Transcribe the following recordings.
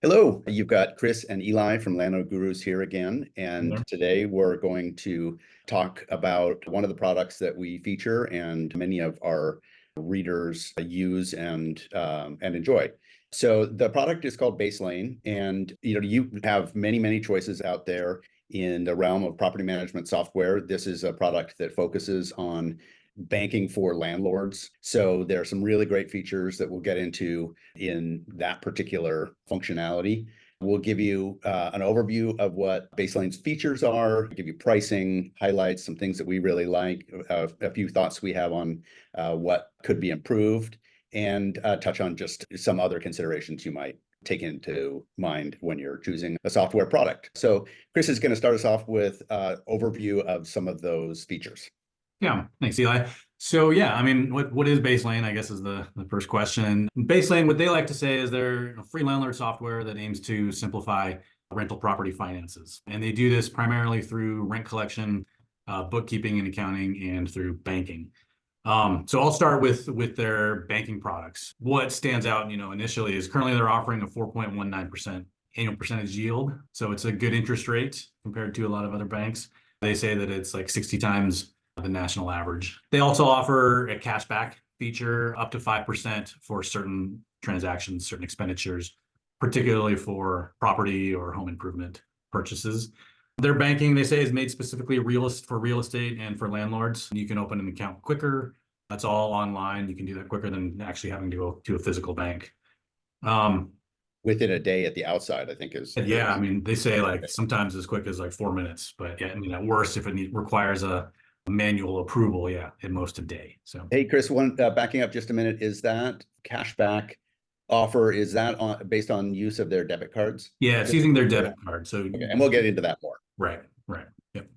Hello, you've got Chris and Eli from Landlord Gurus here again. And Yeah. today we're going to talk about one of the products that we feature and many of our readers use and enjoy. So the product is called Baselane, and you have many choices out there in the realm of property management software. This is a product that focuses on banking for landlords. So there are some really great features that we'll get into in that particular functionality. We'll give you an overview of what Baselane's features are, give you pricing, highlights, some things that we really like, a few thoughts we have on what could be improved, and touch on just some other considerations you might take into mind when you're choosing a software product. So Chris is going to start us off with an overview of some of those features. Yeah, thanks, Eli. So yeah, I mean, what is Baselane, I guess, is the first question. Baselane, what they like to say is they're a free landlord software that aims to simplify rental property finances. And they do this primarily through rent collection, bookkeeping and accounting, and through banking. So I'll start with their banking products. What stands out, initially is currently they're offering a 4.19% annual percentage yield. So it's a good interest rate compared to a lot of other banks. They say that it's like 60 times the national average. They also offer a cashback feature up to 5% for certain transactions, certain expenditures, particularly for property or home improvement purchases. Their banking, they say, is made specifically for real estate and for landlords. You can open an account quicker. That's all online. You can do that quicker than actually having to go to a physical bank. Within a day at the outside, I think I mean, they say like sometimes as quick as like 4 minutes, but yeah, I mean, at worst, if it requires a manual approval, at most a day. So hey, Chris, backing up just a minute, is that cashback offer, is that based on use of their debit cards? Yeah, it's using their debit card. So okay, and we'll get into that more. Right. Yep.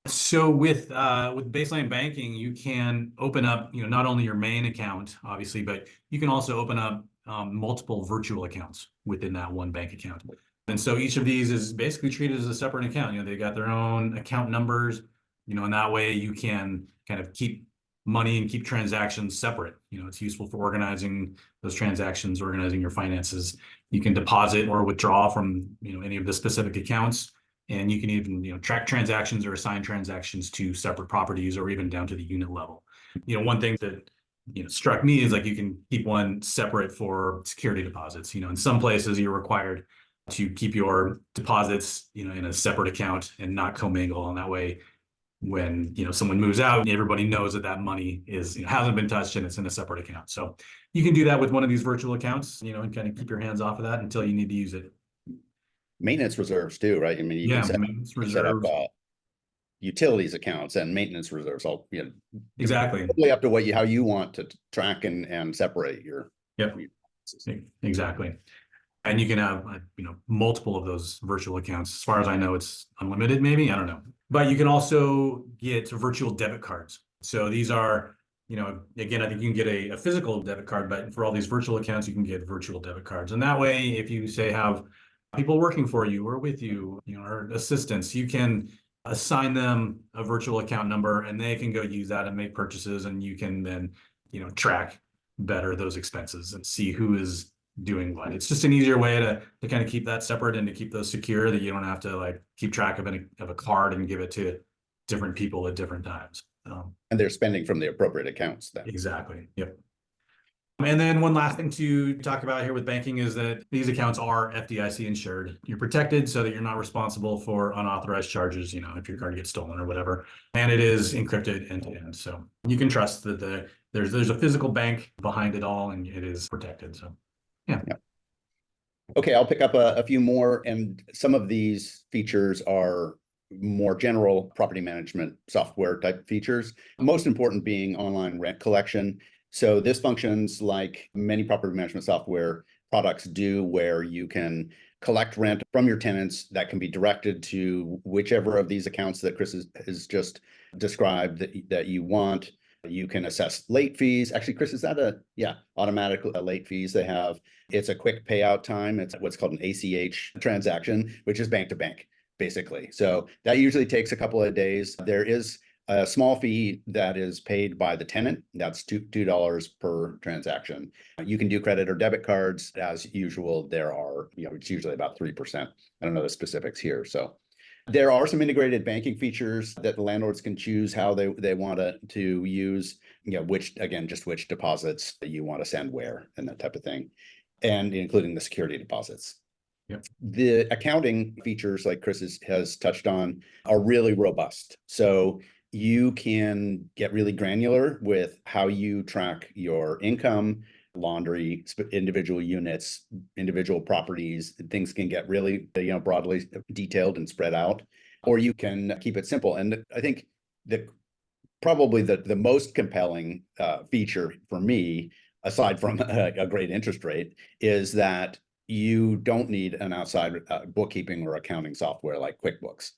So with Baselane banking, you can open up, not only your main account, obviously, but you can also open up multiple virtual accounts within that one bank account. And so each of these is basically treated as a separate account. They got their own account numbers, and that way you can kind of keep money and keep transactions separate. It's useful for organizing those transactions, organizing your finances. You can deposit or withdraw from, any of the specific accounts. And you can even, track transactions or assign transactions to separate properties or even down to the unit level. One thing that, struck me is like you can keep one separate for security deposits. In some places you're required to keep your deposits, in a separate account and not commingle. And that way, when, someone moves out, everybody knows that money is, hasn't been touched and it's in a separate account. So you can do that with one of these virtual accounts, and kind of keep your hands off of that until you need to use it. Maintenance reserves too, right? I mean, you can set up utilities accounts and maintenance reserves. All exactly. Totally up to how you want to track and separate your. Yep. Exactly. And you can have multiple of those virtual accounts. As far as I know, it's unlimited. Maybe, I don't know. But you can also get virtual debit cards. So these are, again, I think you can get a physical debit card, but for all these virtual accounts, you can get virtual debit cards. And that way, if you say have people working for you or with you, or assistants, you can assign them a virtual account number and they can go use that and make purchases. And you can then, track better those expenses and see who is doing what. It's just an easier way to kind of keep that separate and to keep those secure, that you don't have to like keep track of a card and give it to different people at different times. And they're spending from the appropriate accounts then. Exactly. Yep. And then one last thing to talk about here with banking is that these accounts are FDIC insured. You're protected so that you're not responsible for unauthorized charges, if your card gets stolen or whatever. And it is encrypted end to end. So you can trust that there's a physical bank behind it all and it is protected. So yeah. Okay, I'll pick up a few more, and some of these features are more general property management software type features. Most important being online rent collection. So this functions like many property management software products do, where you can collect rent from your tenants that can be directed to whichever of these accounts that Chris has just described that you want. You can assess late fees. Actually, Chris, is that automatic late fees they have? It's a quick payout time. It's what's called an ACH transaction, which is bank to bank, basically. So that usually takes a couple of days. There is a small fee that is paid by the tenant. That's $2 per transaction. You can do credit or debit cards as usual. There are, it's usually about 3%. I don't know the specifics here. So there are some integrated banking features that the landlords can choose how they want to use, which deposits that you want to send where and that type of thing, and including the security deposits. Yep. The accounting features, like Chris has touched on, are really robust. So you can get really granular with how you track your income, laundry, individual units, individual properties. Things can get really, broadly detailed and spread out, or you can keep it simple. And I think that probably the most compelling feature for me, aside from a great interest rate, is that you don't need an outside bookkeeping or accounting software like QuickBooks.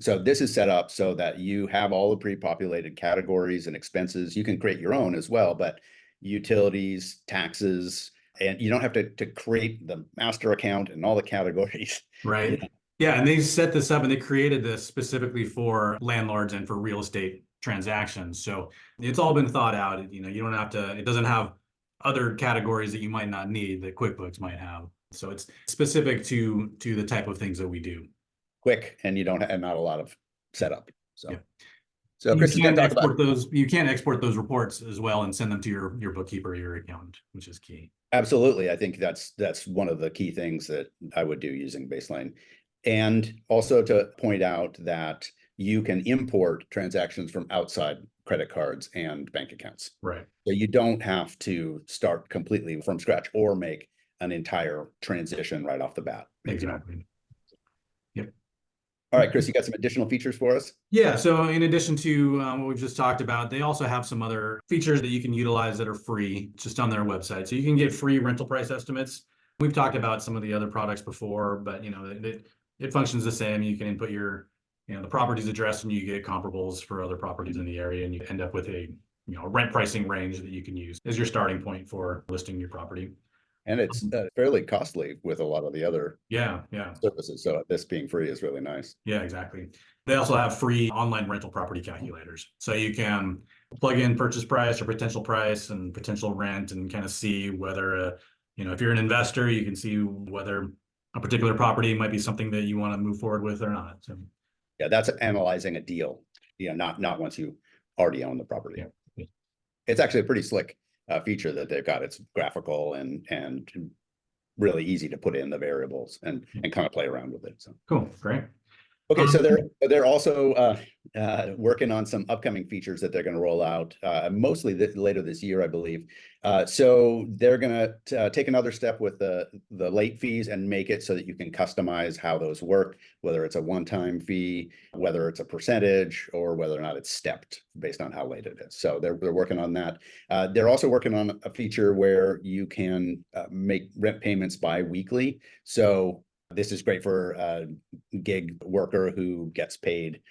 So this is set up so that you have all the pre-populated categories and expenses. You can create your own as well, but utilities, taxes, and you don't have to create the master account and all the categories. Right. Yeah. And they set this up and they created this specifically for landlords and for real estate transactions. So it's all been thought out. You don't have to, it doesn't have other categories that you might not need that QuickBooks might have. So it's specific to the type of things that we do. Quick, and not a lot of setup. So, yeah. So Chris is going to talk about those. You can export those reports as well and send them to your bookkeeper, your accountant, which is key. Absolutely. I think that's one of the key things that I would do using Baselane. And also to point out that you can import transactions from outside credit cards and bank accounts. Right. So you don't have to start completely from scratch or make an entire transition right off the bat. Exactly. Yep. All right, Chris, you got some additional features for us? Yeah, so in addition to what we've just talked about, they also have some other features that you can utilize that are free just on their website. So you can get free rental price estimates. We've talked about some of the other products before, but it functions the same. You can input your the property's address and you get comparables for other properties in the area, and you end up with a rent pricing range that you can use as your starting point for listing your property. And it's fairly costly with a lot of the other services. So this being free is really nice. Yeah, exactly. They also have free online rental property calculators. So you can plug in purchase price or potential price and potential rent and kind of see whether, if you're an investor, you can see whether a particular property might be something that you want to move forward with or not. So yeah, that's analyzing a deal, not once you already own the property. Yeah. It's actually a pretty slick feature that they've got. It's graphical and really easy to put in the variables and kind of play around with it. So cool, great. Okay, so they're also working on some upcoming features that they're going to roll out, mostly later this year, I believe. So they're going to take another step with the late fees and make it so that you can customize how those work, whether it's a one-time fee, whether it's a percentage, or whether or not it's stepped based on how late it is. So they're working on that. They're also working on a feature where you can make rent payments bi-weekly. So this is great for a gig worker who gets paid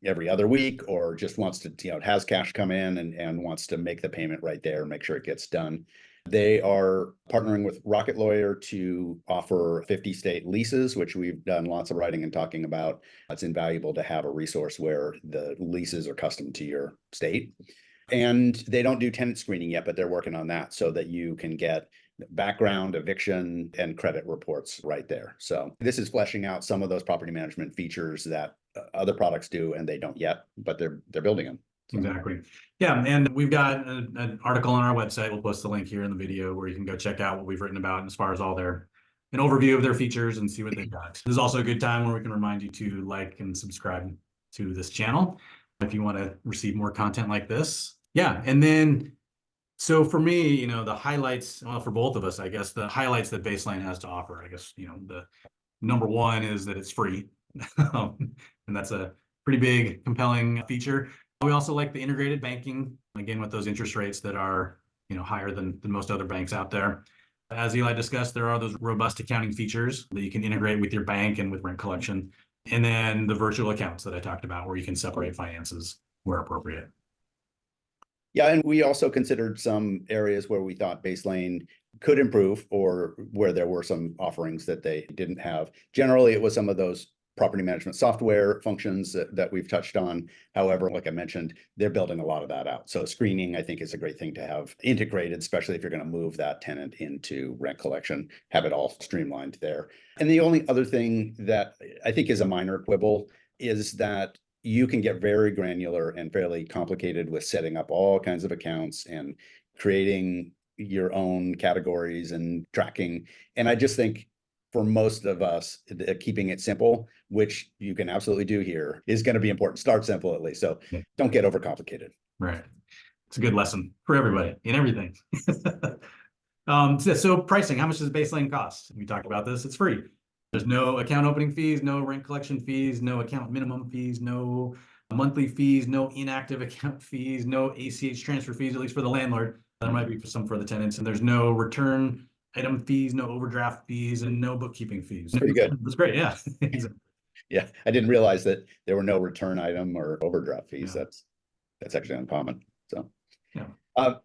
every other week or just wants to, has cash come in and wants to make the payment right there and make sure it gets done. They are partnering with Rocket Lawyer to offer 50-state leases, which we've done lots of writing and talking about. It's invaluable to have a resource where the leases are custom to your state. And they don't do tenant screening yet, but they're working on that so that you can get background, eviction, and credit reports right there. So this is fleshing out some of those property management features that other products do, and they don't yet, but they're building them. So. Exactly. Yeah, and we've got an article on our website. We'll post the link here in the video where you can go check out what we've written about as far as an overview of their features and see what they've got. This is also a good time where we can remind you to like and subscribe to this channel if you want to receive more content like this. Yeah, and then so for me, the highlights, well, for both of us, I guess the highlights that Baselane has to offer, I guess, the number one is that it's free. And that's a pretty big, compelling feature. We also like the integrated banking, again, with those interest rates that are, higher than most other banks out there. As Eli discussed, there are those robust accounting features that you can integrate with your bank and with rent collection. And then the virtual accounts that I talked about where you can separate finances where appropriate. Yeah, and we also considered some areas where we thought Baselane could improve or where there were some offerings that they didn't have. Generally, it was some of those property management software functions that we've touched on. However, like I mentioned, they're building a lot of that out. So screening, I think, is a great thing to have integrated, especially if you're going to move that tenant into rent collection, have it all streamlined there. And the only other thing that I think is a minor quibble is that you can get very granular and fairly complicated with setting up all kinds of accounts and creating your own categories and tracking. And I just think for most of us, keeping it simple, which you can absolutely do here, is going to be important. Start simple at least. So don't get overcomplicated. Right. It's a good lesson for everybody in everything. So pricing, how much does Baselane cost? We talked about this. It's free. There's no account opening fees, no rent collection fees, no account minimum fees, no monthly fees, no inactive account fees, no ACH transfer fees, at least for the landlord. There might be some for the tenants. And there's no return item fees, no overdraft fees, and no bookkeeping fees. Pretty good. That's great. Yeah. Yeah. I didn't realize that there were no return item or overdraft fees. Yeah. That's actually uncommon. So yeah.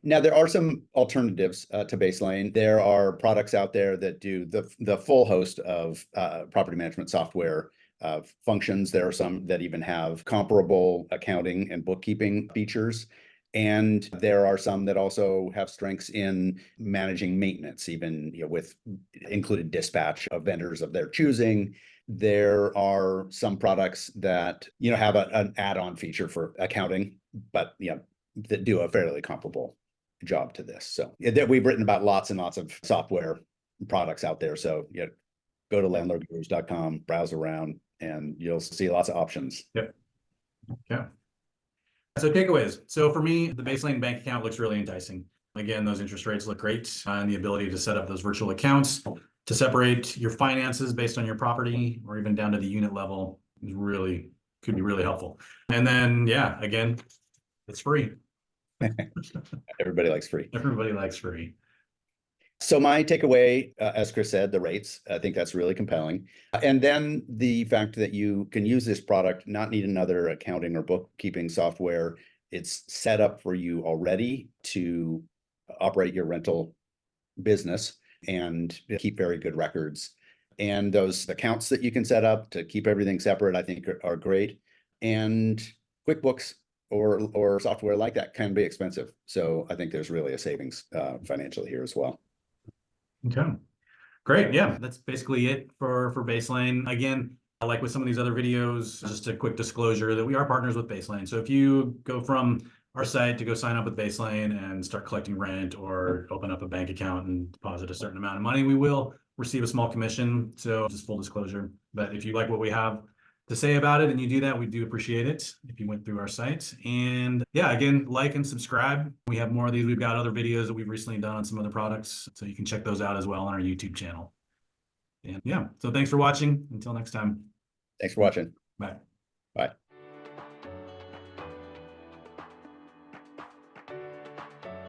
Now there are some alternatives to Baselane. There are products out there that do the full host of property management software functions. There are some that even have comparable accounting and bookkeeping features. And there are some that also have strengths in managing maintenance, even with included dispatch of vendors of their choosing. There are some products that have an add-on feature for accounting, but that do a fairly comparable job to this. So that we've written about lots and lots of software products out there. So go to landlordgurus.com, browse around, and you'll see lots of options. Yep. Yeah. So takeaways. So for me, the Baselane bank account looks really enticing. Again, those interest rates look great, and the ability to set up those virtual accounts to separate your finances based on your property or even down to the unit level is could be really helpful. And then, yeah, again, it's free. Everybody likes free. Everybody likes free. So my takeaway, as Chris said, the rates, I think that's really compelling. And then the fact that you can use this product, not need another accounting or bookkeeping software. It's set up for you already to operate your rental business and keep very good records. And those accounts that you can set up to keep everything separate, I think are great. And QuickBooks or software like that can be expensive. So I think there's really a savings financially here as well. Okay, great. Yeah, that's basically it for Baselane. Again, like with some of these other videos, just a quick disclosure that we are partners with Baselane. So if you go from our site to go sign up with Baselane and start collecting rent or open up a bank account and deposit a certain amount of money, we will receive a small commission. So just full disclosure. But if you like what we have to say about it and you do that, we do appreciate it if you went through our site. And yeah, again, like and subscribe. We have more of these. We've got other videos that we've recently done on some other products, so you can check those out as well on our YouTube channel. And yeah, so thanks for watching. Until next time. Thanks for watching. Bye. Bye.